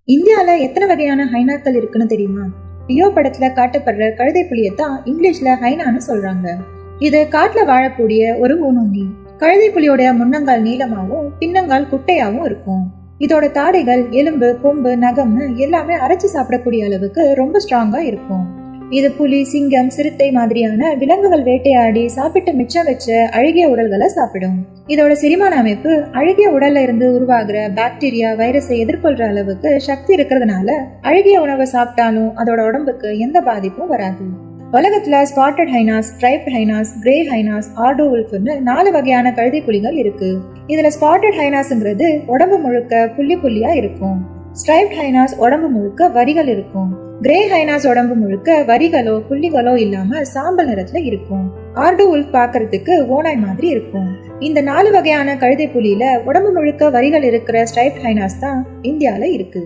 இந்தியால எத்தனை வகையான ஹைனாக்கள் இருக்குன்னு தெரியுமா? லியோ படத்துல காட்டப்படுற கழுதை புலியத்தான் இங்கிலீஷ்ல ஹைனான்னு சொல்றாங்க. இது காட்டுல வாழக்கூடிய ஒரு ஊனுண்ணி. கழுதை புலியோட முன்னங்கால் நீளமாவும் பின்னங்கால் குட்டையாவும் இருக்கும். இதோட தாடைகள், எலும்பு, கொம்பு, நகம்னு எல்லாமே அரைச்சு சாப்பிடக்கூடிய அளவுக்கு ரொம்ப ஸ்ட்ராங்கா இருக்கும். இது புலி, சிங்கம், சிறுத்தை மாதிரியான விலங்குகள் வேட்டையாடி சாப்பிட்டு மிச்சம் வச்ச அழுகிய உடல்களை சாப்பிடும். இதோட செரிமான அமைப்பு அழுகிய உடல்ல இருந்து உருவாகிற பாக்டீரியா, வைரஸை எதிர்கொள்ற அளவுக்கு சக்தி இருக்கிறதுனால அழுகிய உணவை சாப்பிட்டாலும் அதோட உடம்புக்கு எந்த பாதிப்பும் வராது. உலகத்துல ஸ்பாட்டட் ஹைனாஸ், ஸ்ட்ரைப்ட் ஹைனாஸ், கிரே ஹைனாஸ், ஆர்டோ உல்ஃப்னு 4 வகையான கழுதை புலிகள் இருக்கு. இதுல ஸ்பாட்டட் ஹைனாஸ்ங்கிறது உடம்பு முழுக்க புள்ளி புள்ளியா இருக்கும். ஸ்ட்ரைப்ட் ஹைனாஸ் உடம்பு முழுக்க வரிகள் இருக்கும். கிரே ஹைனாஸ் உடம்பு முழுக்க வரிகளோ புள்ளிகளோ இல்லாம சாம்பல் நிறத்துல இருக்கும். ஆர்டோ உல்ஃப் பாக்குறதுக்கு ஓனாய் மாதிரி இருக்கும். இந்த 4 வகையான கழுதை புலியில உடம்பு முழுக்க வரிகள் இருக்கிற ஸ்ட்ரைப்ட் ஹைனாஸ் தான் இந்தியால இருக்கு.